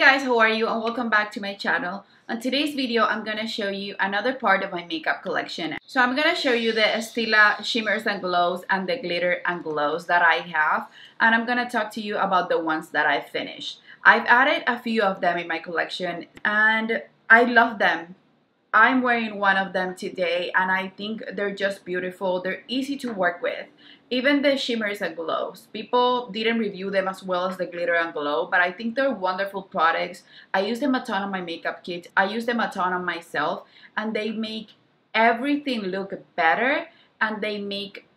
guys, how are you? And welcome back to my channel. On today's video, I'm gonna show you another part of my makeup collection. So I'm gonna show you the Stila shimmers and glows and the glitter and glows that I have, and I'm gonna talk to you about the ones that I finished. I've added a few of them in my collection and I love them. I'm wearing one of them today and I think they're just beautiful. They're easy to work with. Even the shimmers and glows. People didn't review them as well as the glitter and glow, but I think they're wonderful products. I use them a ton on my makeup kit. I use them a ton on myself, and they make everything look better, and they make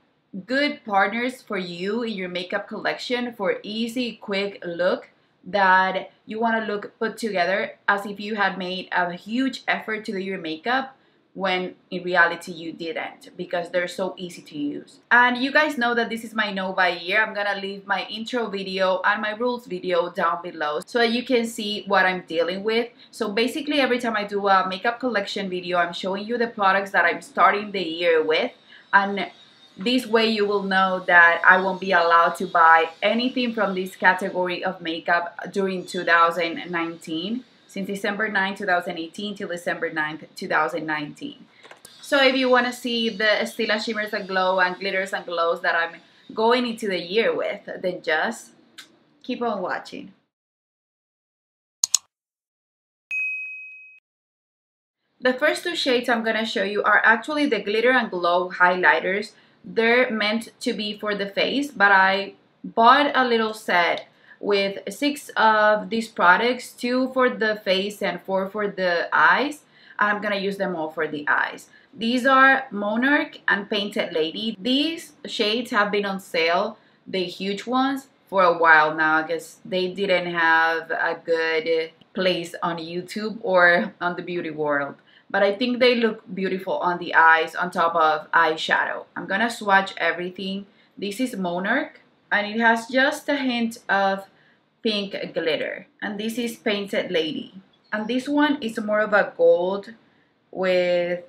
good partners for you in your makeup collection for easy, quick look that you want to look put together as if you had made a huge effort to do your makeup, when in reality you didn't, because they're so easy to use. And you guys know that this is my know by year. I'm gonna leave my intro video and my rules video down below so that you can see what I'm dealing with. So basically every time I do a makeup collection video, I'm showing you the products that I'm starting the year with, and this way you will know that I won't be allowed to buy anything from this category of makeup during 2019. Since December 9, 2018 till December 9th, 2019. So if you want to see the Stila shimmers and glow and glitters and glows that I'm going into the year with, then just keep on watching. The first two shades I'm going to show you are actually the glitter and glow highlighters. They're meant to be for the face, but I bought a little set with 6 of these products, 2 for the face and 4 for the eyes, and I'm gonna use them all for the eyes. These are Monarch and Painted Lady. These shades have been on sale, the huge ones, for a while now because they didn't have a good place on YouTube or on the beauty world. But I think they look beautiful on the eyes on top of eyeshadow. I'm gonna swatch everything. This is Monarch, and it has just a hint of pink glitter, and this is Painted Lady, and this one is more of a gold with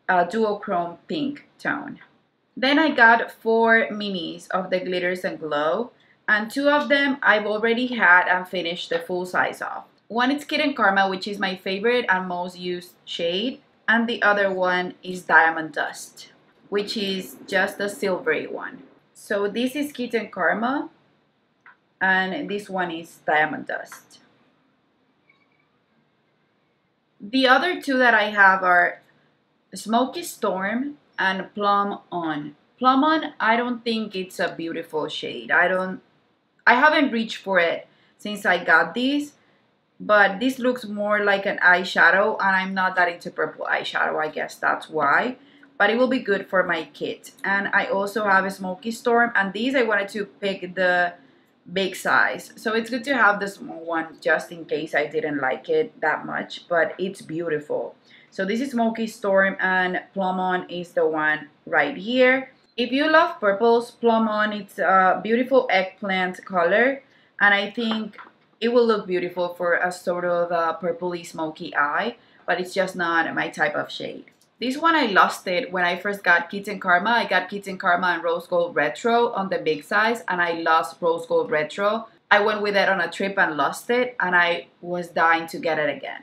a duochrome pink tone. Then I got 4 minis of the glitters and glow, and 2 of them I've already had and finished the full size of. One is Kitten Karma, which is my favorite and most used shade, and the other one is Diamond Dust, which is just a silvery one. So this is Kitten Karma, and this one is Diamond Dust. The other 2 that I have are Smoky Storm and Plum On. Plum On, I don't think it's a beautiful shade. I haven't reached for it since I got these, but this looks more like an eyeshadow, and I'm not that into purple eyeshadow. I guess that's why. But it will be good for my kit. And I also have a Smoky Storm, and these I wanted to pick the big size, so it's good to have the small one just in case I didn't like it that much, but it's beautiful. So this is Smoky Storm, and Plum On is the one right here. If you love purples, Plum On, it's a beautiful eggplant color, and I think it will look beautiful for a sort of a purpley smoky eye, but it's just not my type of shade. This one I lost it when I first got Kitten Karma. I got Kitten Karma and Rose Gold Retro on the big size, and I lost Rose Gold Retro. I went with it on a trip and lost it, and I was dying to get it again.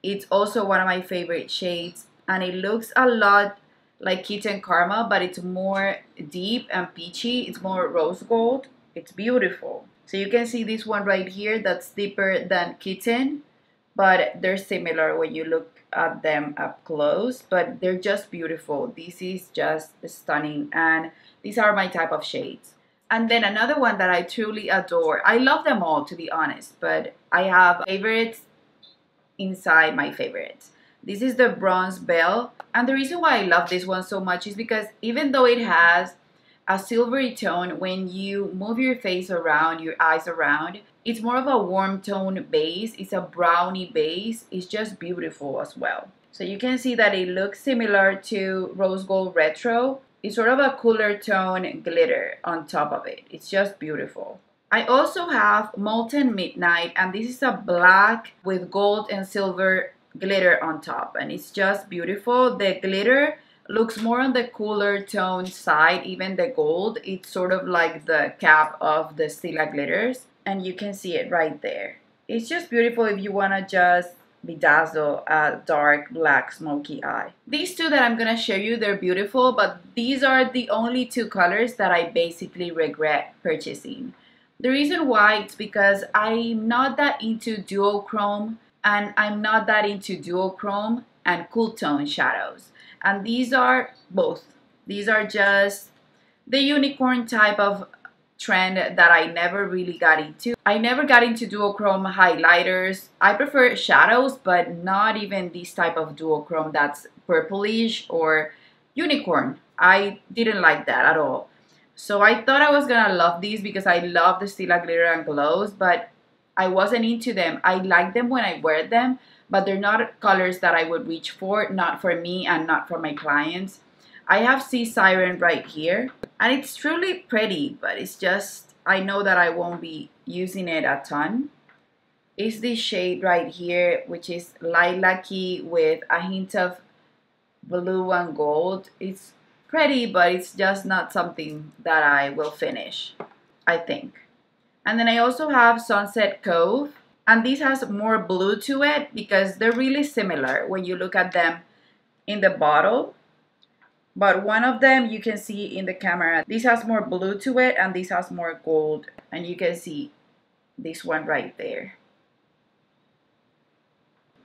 It's also one of my favorite shades, and it looks a lot like Kitten Karma, but it's more deep and peachy. It's more rose gold. It's beautiful. So you can see this one right here that's deeper than Kitten, but they're similar when you look at them up close, but they're just beautiful. This is just stunning, and these are my type of shades. And then another one that I truly adore. I love them all, to be honest, but I have favorites inside my favorites. This is the Bronze Belle, and the reason why I love this one so much is because even though it has a silvery tone, when you move your face around, your eyes around, it's more of a warm tone base. It's a brownie base. It's just beautiful as well. So you can see that it looks similar to Rose Gold Retro. It's sort of a cooler tone glitter on top of it. It's just beautiful. I also have Molten Midnight, and this is a black with gold and silver glitter on top, and it's just beautiful. The glitter looks more on the cooler tone side. Even the gold, it's sort of like the cap of the Stila glitters, and you can see it right there. It's just beautiful if you want to just bedazzle a dark black smoky eye. These two that I'm going to show you, they're beautiful, but these are the only two colors that I basically regret purchasing. The reason why, it's because I'm not that into duochrome, and I'm not that into duochrome and cool tone shadows. And these are both. These are just the unicorn type of trend that I never really got into. I never got into duochrome highlighters. I prefer shadows, but not even this type of duochrome that's purplish or unicorn. I didn't like that at all. So I thought I was gonna love these because I love the Stila glitter and glows, but I wasn't into them. I like them when I wear them, but they're not colors that I would reach for, not for me and not for my clients. I have Sea Siren right here, and it's truly pretty, but it's just, I know that I won't be using it a ton. It's this shade right here, which is lilac-y with a hint of blue and gold. It's pretty, but it's just not something that I will finish, I think. And then I also have Sunset Cove, and this has more blue to it because they're really similar when you look at them in the bottle. But one of them you can see in the camera, this has more blue to it and this has more gold. And you can see this one right there.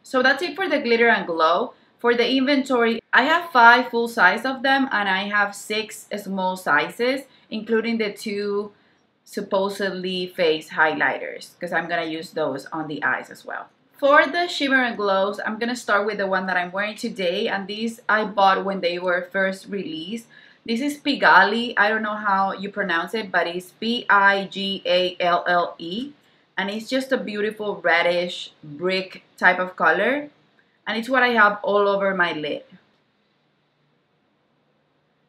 So that's it for the glitter and glow. For the inventory, I have 5 full size of them and I have 6 small sizes, including the 2 supposedly face highlighters, because I'm gonna use those on the eyes as well. For the shimmer and glows, I'm gonna start with the one that I'm wearing today, and these I bought when they were first released. This is Pigalle. I don't know how you pronounce it, but it's Pigalle, and it's just a beautiful reddish brick type of color, and it's what I have all over my lid.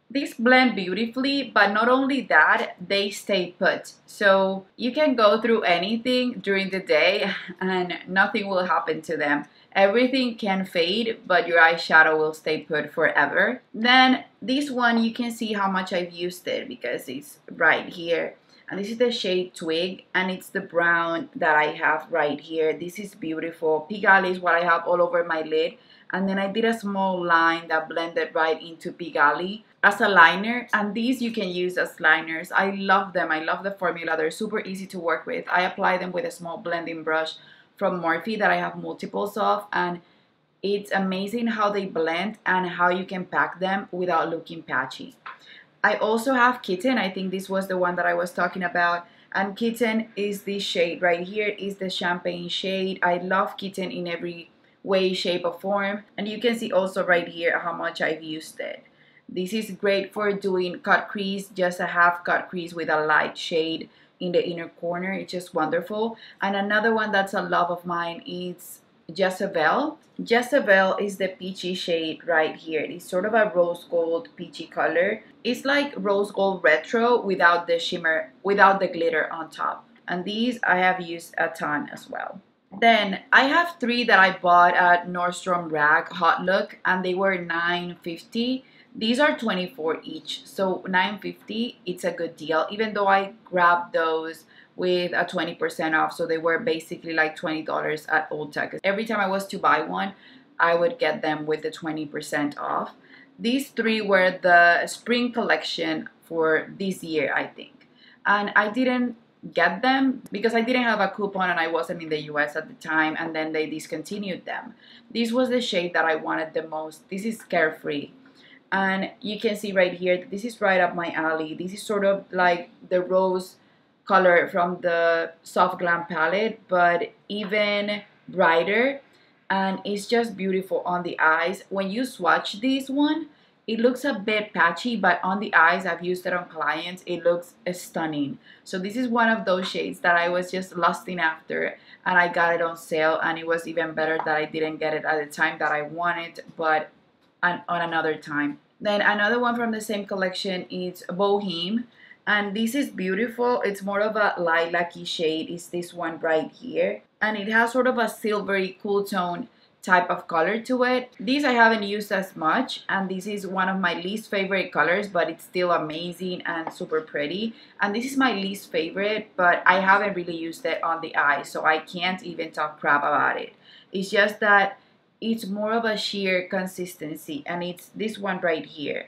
These blend beautifully, but not only that, they stay put. So you can go through anything during the day and nothing will happen to them. Everything can fade, but your eyeshadow will stay put forever. Then this one, you can see how much I've used it because it's right here. And this is the shade Twig, and it's the brown that I have right here. This is beautiful. Pigalle is what I have all over my lid. And then I did a small line that blended right into Pigalle as a liner, and these you can use as liners. I love them. I love the formula. They're super easy to work with. I apply them with a small blending brush from Morphe that I have multiples of, and it's amazing how they blend and how you can pack them without looking patchy. I also have Kitten. I think this was the one that I was talking about, and Kitten is this shade right here. Is the champagne shade. I love Kitten in every way, shape, or form, and you can see also right here how much I've used it. This is great for doing cut crease, just a half cut crease with a light shade in the inner corner. It's just wonderful. And another one that's a love of mine is Jezebel. Jezebel is the peachy shade right here. It's sort of a rose gold peachy color. It's like rose gold retro without the shimmer, without the glitter on top. And these I have used a ton as well. Then I have 3 that I bought at Nordstrom Rack Hot Look, and they were $9.50. These are $24 each, so $9.50, it's a good deal, even though I grabbed those with a 20% off, so they were basically like $20 at Ulta. Every time I was to buy one, I would get them with the 20% off. These 3 were the spring collection for this year, I think. And I didn't get them because I didn't have a coupon and I wasn't in the US at the time, and then they discontinued them. This was the shade that I wanted the most. This is Carefree. And you can see right here, this is right up my alley. This is sort of like the rose color from the Soft Glam palette, but even brighter. And it's just beautiful on the eyes. When you swatch this one, it looks a bit patchy, but on the eyes, I've used it on clients, it looks stunning. So this is one of those shades that I was just lusting after, and I got it on sale, and it was even better that I didn't get it at the time that I wanted, but on another time. Then another one from the same collection is Boheme, and this is beautiful. It's more of a lilac-y shade. It's this one right here, and it has sort of a silvery cool tone type of color to it. These I haven't used as much, and this is one of my least favorite colors, but it's still amazing and super pretty. And this is my least favorite, but I haven't really used it on the eye, so I can't even talk crap about it. It's just that it's more of a sheer consistency, and it's this one right here.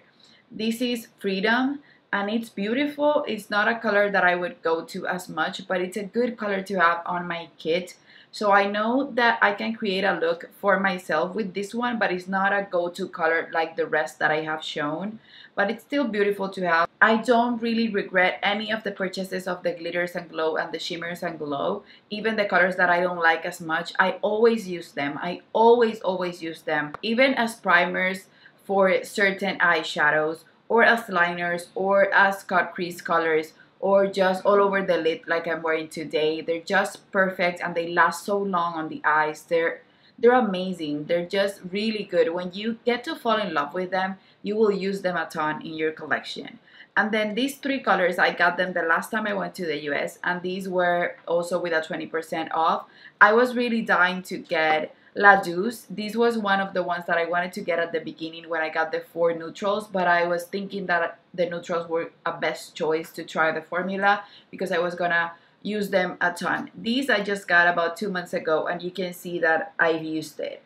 This is Freedom, and it's beautiful. It's not a color that I would go to as much, but it's a good color to have on my kit. So I know that I can create a look for myself with this one, but it's not a go-to color like the rest that I have shown. But it's still beautiful to have. I don't really regret any of the purchases of the glitters and glow and the shimmers and glow. Even the colors that I don't like as much, I always use them. I always use them. Even as primers for certain eyeshadows, or as liners, or as cut crease colors, or just all over the lid like I'm wearing today. They're just perfect, and they last so long on the eyes. They're amazing. They're just really good. When you get to fall in love with them, you will use them a ton in your collection. And then these three colors, I got them the last time I went to the US, and these were also with a 20% off. I was really dying to get La Douce. This was one of the ones that I wanted to get at the beginning when I got the 4 neutrals, but I was thinking that the neutrals were a best choice to try the formula because I was gonna use them a ton. These I just got about 2 months ago, and you can see that I've used it.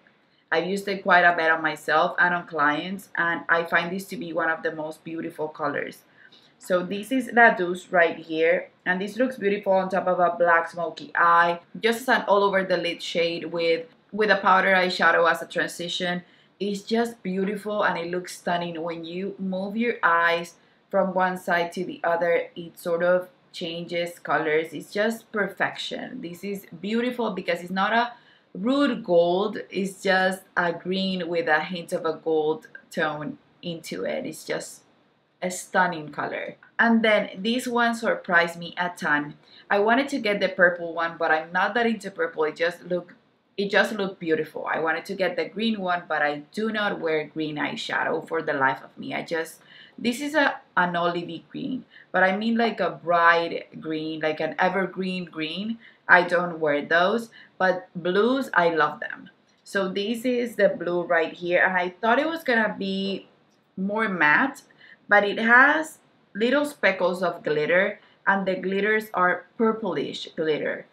I've used it quite a bit on myself and on clients, and I find this to be one of the most beautiful colors. So this is La Douce right here, and this looks beautiful on top of a black smoky eye, just as an all over the lid shade with a powder eyeshadow as a transition. It's just beautiful, and it looks stunning. When you move your eyes from one side to the other, it sort of changes colors. It's just perfection. This is beautiful because it's not a rude gold. It's just a green with a hint of a gold tone into it. It's just a stunning color. And then this one surprised me a ton. I wanted to get the purple one, but I'm not that into purple. It just looked beautiful. I wanted to get the green one, but I do not wear green eyeshadow for the life of me. This is an olivey green, but I mean like a bright green, like an evergreen green. I don't wear those, but blues, I love them. So this is the blue right here, and I thought it was gonna be more matte, but it has little speckles of glitter, and the glitters are purplish glitter.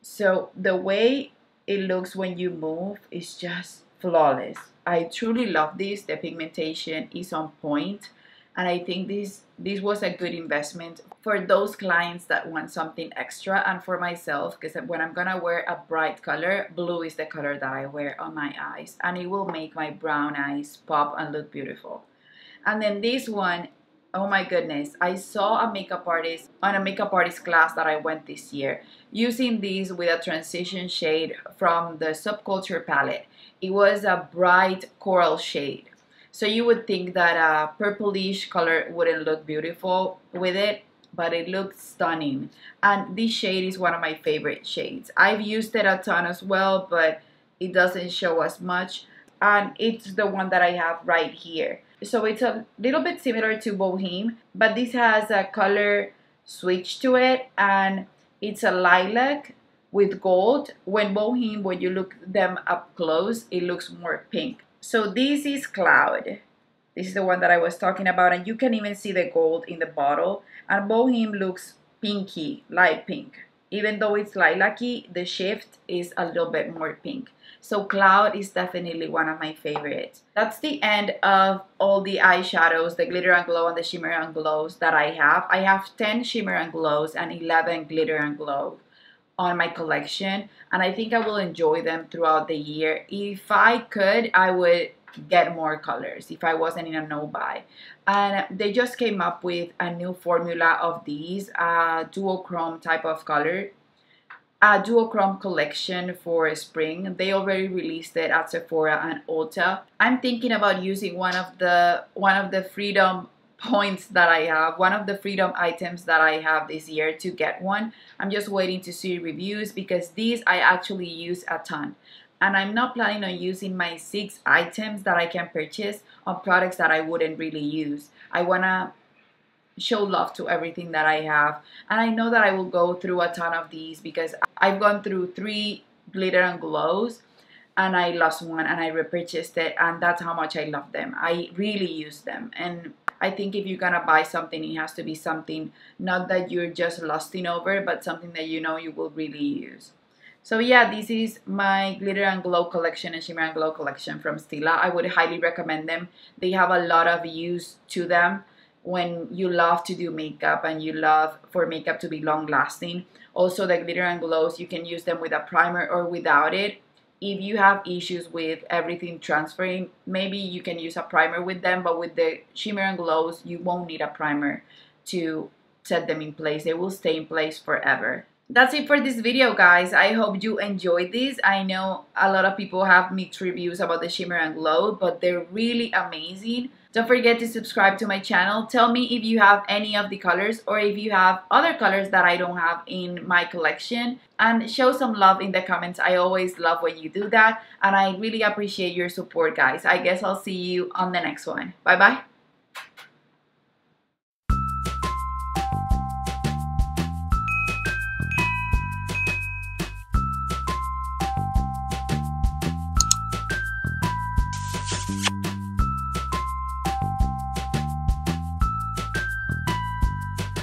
So the way it looks when you move is just flawless. I truly love this. The pigmentation is on point, and I think this was a good investment for those clients that want something extra, and for myself, because when I'm gonna wear a bright color, blue is the color that I wear on my eyes, and it will make my brown eyes pop and look beautiful. And then this one, oh my goodness, I saw a makeup artist on a makeup artist class that I went this year using these with a transition shade from the Subculture palette. It was a bright coral shade. So you would think that a purplish color wouldn't look beautiful with it, but it looks stunning. And this shade is one of my favorite shades. I've used it a ton as well, but it doesn't show as much. And it's the one that I have right here. So it's a little bit similar to Boheme, but this has a color switch to it, and it's a lilac with gold. When Boheme, when you look them up close, it looks more pink. So this is Cloud. This is the one that I was talking about, and you can even see the gold in the bottle. And Boheme looks pinky, light pink. Even though it's lilac-y, the shift is a little bit more pink. So Cloud is definitely one of my favorites. That's the end of all the eyeshadows, the glitter and glow and the shimmer and glows that I have. I have 10 shimmer and glows and 11 glitter and glow on my collection, and I think I will enjoy them throughout the year. If I could, I would get more colors if I wasn't in a no-buy. And they just came up with a new formula of these, duochrome type of color, a duochrome collection for spring. They already released it at Sephora and Ulta. I'm thinking about using one of the Freedom points that I have, one of the Freedom items that I have this year to get one. I'm just waiting to see reviews because these I actually use a ton. And I'm not planning on using my 6 items that I can purchase on products that I wouldn't really use. I wanna show love to everything that I have, and I know that I will go through a ton of these because I've gone through 3 glitter and glows, and I lost one and I repurchased it, and that's how much I love them. I really use them, and I think if you're gonna buy something, it has to be something not that you're just lusting over, but something that you know you will really use. So yeah, this is my glitter and glow collection and shimmer and glow collection from Stila. I would highly recommend them. They have a lot of use to them when you love to do makeup and you love for makeup to be long lasting. Also, the glitter and glows, you can use them with a primer or without it. If you have issues with everything transferring, maybe you can use a primer with them, but with the shimmer and glows, you won't need a primer to set them in place. They will stay in place forever. That's it for this video, guys. I hope you enjoyed this. I know a lot of people have mixed reviews about the shimmer and glow, but they're really amazing. Don't forget to subscribe to my channel. Tell me if you have any of the colors or if you have other colors that I don't have in my collection, and show some love in the comments. I always love when you do that, and I really appreciate your support, guys. I guess I'll see you on the next one. Bye bye.